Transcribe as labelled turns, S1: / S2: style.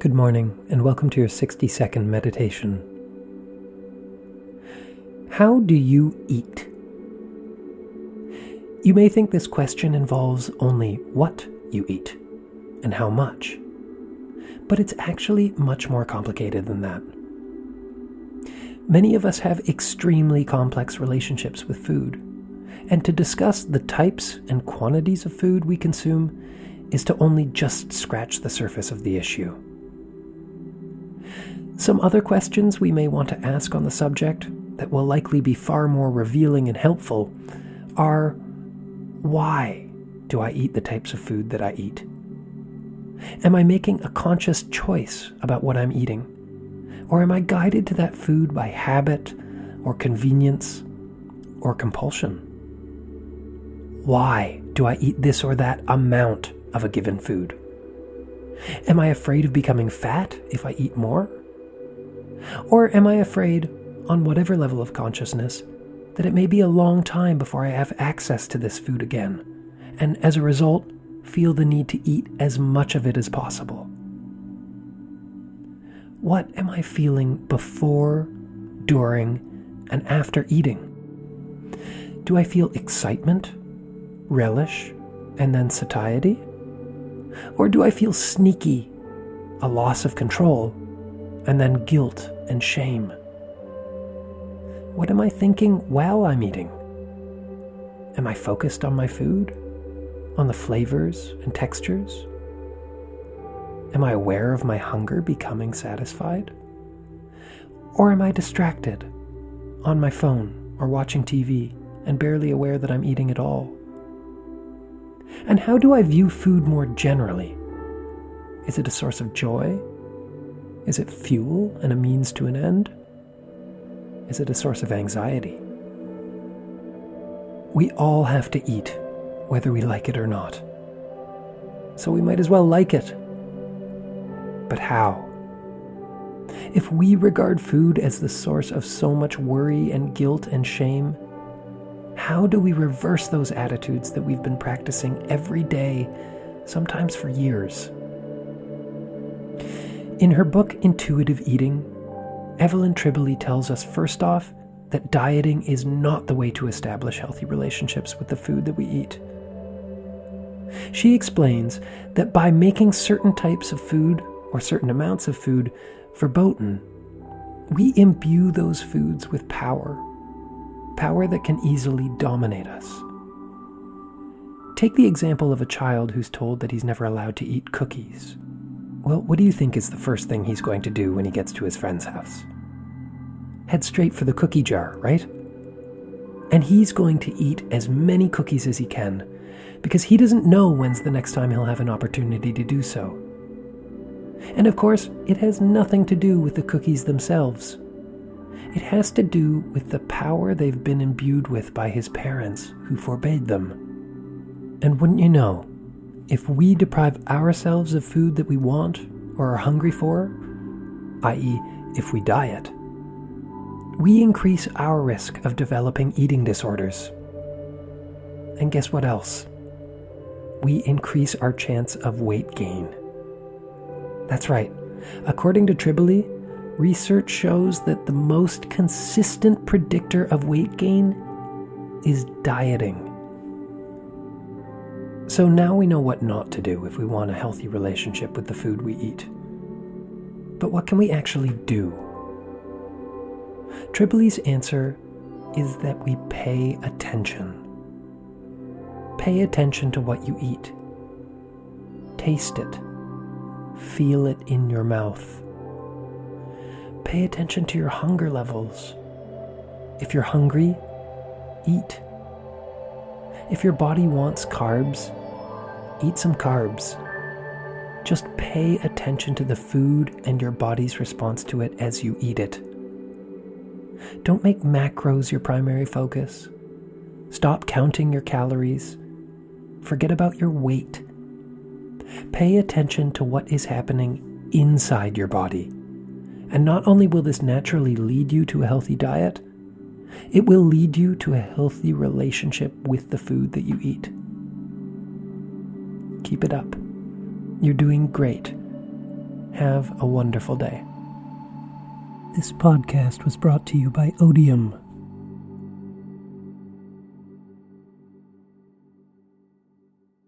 S1: Good morning, and welcome to your 60-second meditation. How do you eat? You may think this question involves only what you eat and how much, but it's actually much more complicated than that. Many of us have extremely complex relationships with food, and to discuss the types and quantities of food we consume is to only just scratch the surface of the issue. Some other questions we may want to ask on the subject that will likely be far more revealing and helpful are: why do I eat the types of food that I eat? Am I making a conscious choice about what I'm eating? Or am I guided to that food by habit or convenience or compulsion? Why do I eat this or that amount of a given food? Am I afraid of becoming fat if I eat more? Or am I afraid, on whatever level of consciousness, that it may be a long time before I have access to this food again, and as a result, feel the need to eat as much of it as possible? What am I feeling before, during, and after eating? Do I feel excitement, relish, and then satiety? Or do I feel sneaky, a loss of control, and then guilt and shame? What am I thinking while I'm eating? Am I focused on my food? On the flavors and textures? Am I aware of my hunger becoming satisfied? Or am I distracted, on my phone or watching TV, and barely aware that I'm eating at all? And how do I view food more generally? Is it a source of joy? Is it fuel and a means to an end? Is it a source of anxiety? We all have to eat, whether we like it or not. So we might as well like it. But how? If we regard food as the source of so much worry and guilt and shame, how do we reverse those attitudes that we've been practicing every day, sometimes for years? In her book, Intuitive Eating, Evelyn Tribole tells us, first off, that dieting is not the way to establish healthy relationships with the food that we eat. She explains that by making certain types of food or certain amounts of food verboten, we imbue those foods with power that can easily dominate us. Take the example of a child who's told that he's never allowed to eat cookies. Well, what do you think is the first thing he's going to do when he gets to his friend's house? Head straight for the cookie jar, right? And he's going to eat as many cookies as he can, because he doesn't know when's the next time he'll have an opportunity to do so. And of course, it has nothing to do with the cookies themselves. It has to do with the power they've been imbued with by his parents, who forbade them. And wouldn't you know, if we deprive ourselves of food that we want or are hungry for, i.e., if we diet, we increase our risk of developing eating disorders. And guess what else? We increase our chance of weight gain. That's right. According to Tribole, research shows that the most consistent predictor of weight gain is dieting. So now we know what not to do if we want a healthy relationship with the food we eat. But what can we actually do? Tribole's answer is that we pay attention. Pay attention to what you eat. Taste it. Feel it in your mouth. Pay attention to your hunger levels. If you're hungry, eat. If your body wants carbs, eat some carbs. Just pay attention to the food and your body's response to it as you eat it. Don't make macros your primary focus. Stop counting your calories. Forget about your weight. Pay attention to what is happening inside your body. And not only will this naturally lead you to a healthy diet, it will lead you to a healthy relationship with the food that you eat. Keep it up. You're doing great. Have a wonderful day.
S2: This podcast was brought to you by Odium,